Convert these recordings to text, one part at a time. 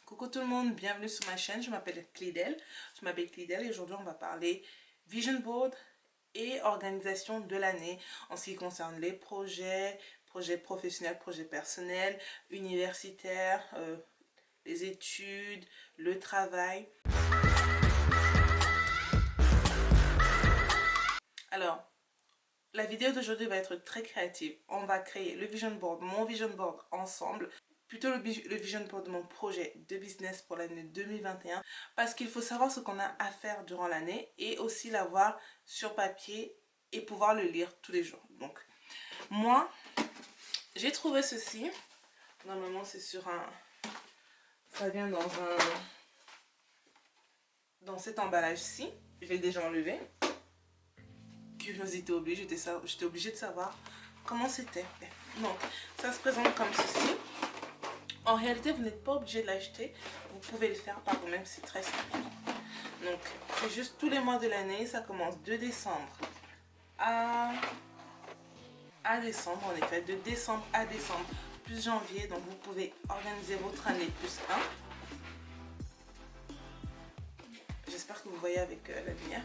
Coucou tout le monde, bienvenue sur ma chaîne, je m'appelle Clydel. Et aujourd'hui on va parler Vision Board et organisation de l'année en ce qui concerne les projets professionnels, projets personnels, universitaires, les études, le travail. Alors, la vidéo d'aujourd'hui va être très créative. On va créer le Vision Board, mon Vision Board ensemble. Plutôt le vision board de mon projet de business pour l'année 2021 parce qu'il faut savoir ce qu'on a à faire durant l'année et aussi l'avoir sur papier et pouvoir le lire tous les jours. Donc moi j'ai trouvé ceci, normalement c'est sur un, ça vient dans cet emballage-ci, je vais déjà enlever. Curiosité oblige, j'étais obligée de savoir comment c'était. Donc ça se présente comme ceci. En réalité, vous n'êtes pas obligé de l'acheter. Vous pouvez le faire par vous-même, c'est très simple. Donc, c'est juste tous les mois de l'année. Ça commence de décembre à décembre, en effet. De décembre à décembre, plus janvier. Donc, vous pouvez organiser votre année plus 1. J'espère que vous voyez avec la lumière.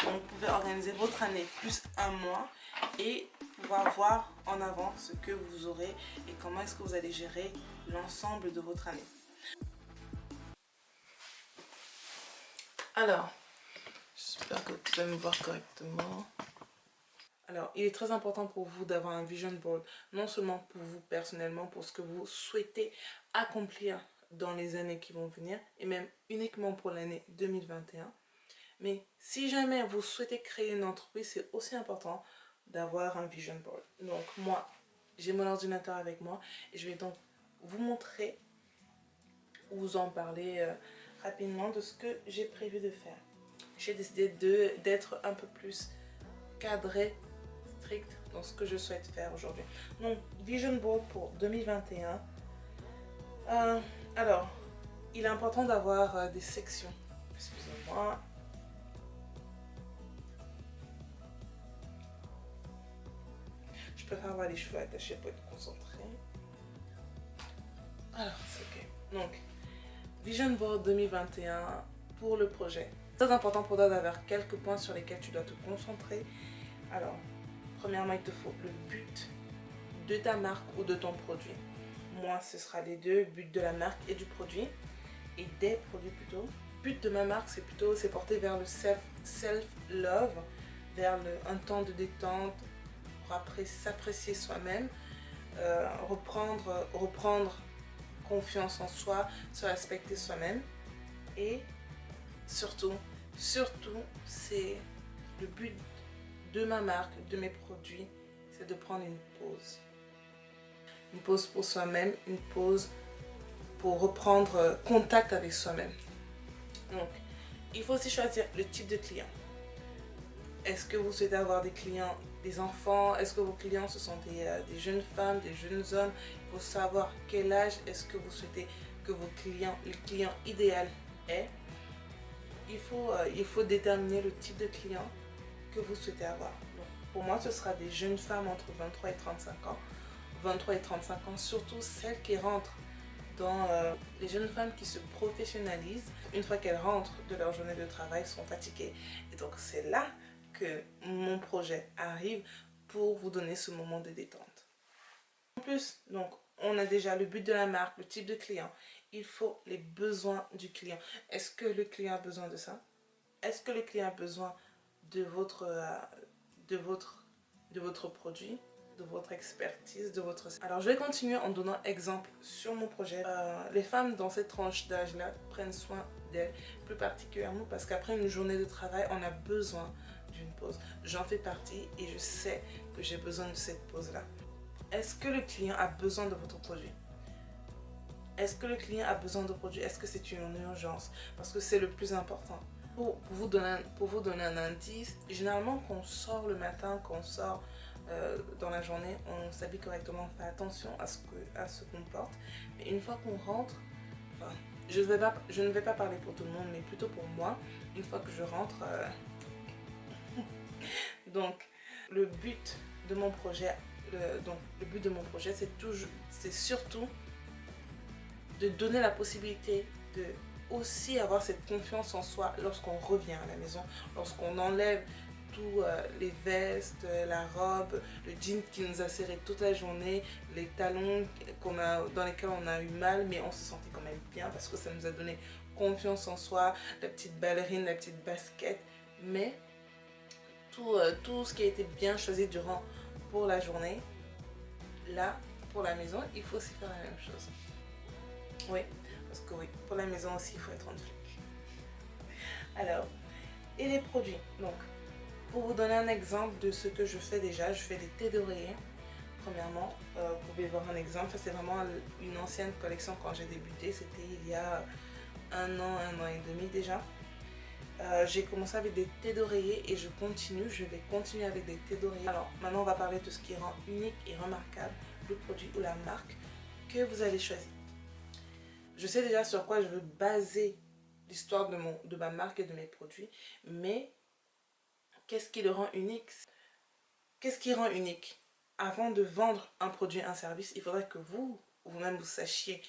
Donc, vous pouvez organiser votre année plus 1 mois et pouvoir voir en avant ce que vous aurez et comment est-ce que vous allez gérer l'ensemble de votre année. Alors, j'espère que vous pouvez me voir correctement. Alors, il est très important pour vous d'avoir un vision board, non seulement pour vous personnellement, pour ce que vous souhaitez accomplir dans les années qui vont venir, et même uniquement pour l'année 2021. Mais si jamais vous souhaitez créer une entreprise, c'est aussi important d'avoir un vision board. Donc moi, j'ai mon ordinateur avec moi et je vais donc vous montrer ou vous en parler rapidement de ce que j'ai prévu de faire. J'ai décidé d'être un peu plus cadré, strict dans ce que je souhaite faire aujourd'hui. Donc, vision board pour 2021. Alors, il est important d'avoir des sections. Excusez-moi. Je préfère avoir les cheveux attachés pour être concentré. Alors, c'est ok. Donc, Vision Board 2021 pour le projet. C'est très important pour toi d'avoir quelques points sur lesquels tu dois te concentrer. Alors, premièrement, il te faut le but de ta marque ou de ton produit. Moi, ce sera les deux, but de la marque et du produit. Et des produits plutôt. Le but de ma marque, c'est porté vers le self-love, vers un temps de détente, après s'apprécier soi-même, reprendre confiance en soi, se respecter soi-même et surtout c'est le but de ma marque, de mes produits, c'est de prendre une pause pour soi-même, une pause pour reprendre contact avec soi-même. Donc il faut aussi choisir le type de client. Est-ce que vous souhaitez avoir des clients, des enfants? Est-ce que vos clients ce sont des jeunes femmes, des jeunes hommes? Il faut savoir quel âge est-ce que vous souhaitez que le client idéal est. Il faut déterminer le type de client que vous souhaitez avoir. Donc, pour moi, ce sera des jeunes femmes entre 23 et 35 ans. 23 et 35 ans, surtout celles qui rentrent dans les jeunes femmes qui se professionnalisent. Une fois qu'elles rentrent de leur journée de travail, sont fatiguées. Et donc, c'est là que mon projet arrive pour vous donner ce moment de détente. En plus, donc, on a déjà le but de la marque, le type de client. Il faut les besoins du client. Est-ce que le client a besoin de ça? Est-ce que le client a besoin de votre produit, de votre expertise, de votre... Alors, je vais continuer en donnant exemple sur mon projet. Les femmes dans cette tranche d'âge-là prennent soin d'elles, plus particulièrement parce qu'après une journée de travail, on a besoin d'une pause. J'en fais partie et je sais que j'ai besoin de cette pause-là. Est-ce que le client a besoin de votre produit? Est-ce que le client a besoin de produit? Est-ce que c'est une urgence? Parce que c'est le plus important. Pour vous donner un indice, généralement quand on sort le matin, quand on sort dans la journée, on s'habille correctement, on fait attention à ce qu'on porte. Mais une fois qu'on rentre, enfin, je ne vais pas parler pour tout le monde, mais plutôt pour moi, une fois que je rentre... Donc, le but de mon projet, c'est surtout de donner la possibilité de aussi avoir cette confiance en soi lorsqu'on revient à la maison, lorsqu'on enlève tous les vestes, la robe, le jean qui nous a serré toute la journée, les talons dans lesquels on a eu mal, mais on se sentait quand même bien parce que ça nous a donné confiance en soi, la petite ballerine, la petite basket, mais tout ce qui a été bien choisi pour la journée, là, pour la maison, il faut aussi faire la même chose. Oui, parce que oui, pour la maison aussi, il faut être en flic. Alors, et les produits. Donc, pour vous donner un exemple de ce que je fais déjà, je fais des thés d'oreiller. Premièrement, vous pouvez voir un exemple. Ça, c'est vraiment une ancienne collection quand j'ai débuté. C'était il y a un an et demi déjà. J'ai commencé avec des thés d'oreiller et je vais continuer avec des thés d'oreiller. Alors, maintenant, on va parler de ce qui rend unique et remarquable le produit ou la marque que vous allez choisir. Je sais déjà sur quoi je veux baser l'histoire de ma marque et de mes produits, mais qu'est-ce qui le rend unique? Qu'est-ce qui rend unique? Avant de vendre un produit, un service, il faudrait que vous-même, vous sachiez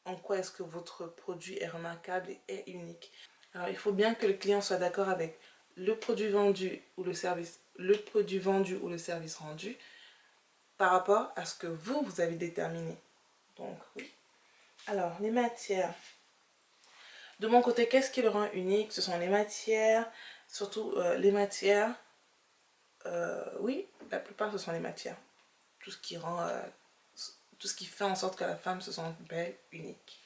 en quoi est-ce que votre produit est remarquable et est unique. Alors, il faut bien que le client soit d'accord avec le produit vendu ou le service rendu par rapport à ce que vous avez déterminé. Donc, oui. Alors, les matières. De mon côté, qu'est-ce qui le rend unique? Ce sont les matières, surtout les matières. Oui, la plupart, ce sont les matières. Tout ce qui fait en sorte que la femme se sente belle, unique.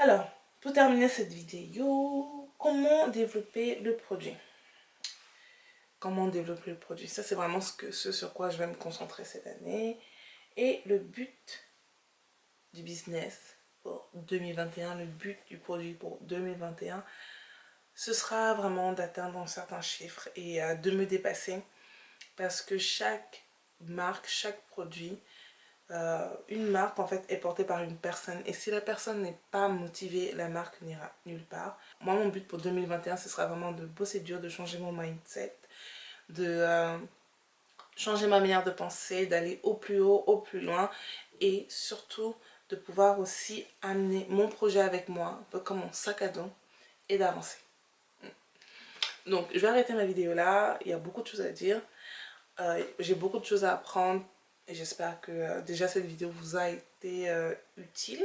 Alors, pour terminer cette vidéo, comment développer le produit? Comment développer le produit? Ça, c'est vraiment ce sur quoi je vais me concentrer cette année. Et le but du business pour 2021, le but du produit pour 2021, ce sera vraiment d'atteindre un certain chiffre et de me dépasser. Parce que chaque marque, chaque produit, une marque en fait est portée par une personne. Et si la personne n'est pas motivée, la marque n'ira nulle part. Moi, mon but pour 2021, ce sera vraiment de bosser dur, de changer mon mindset, de changer ma manière de penser, d'aller au plus haut, au plus loin. Et surtout, de pouvoir aussi amener mon projet avec moi, un peu comme mon sac à dos, et d'avancer. Donc, je vais arrêter ma vidéo là. Il y a beaucoup de choses à dire. J'ai beaucoup de choses à apprendre et j'espère que déjà cette vidéo vous a été utile.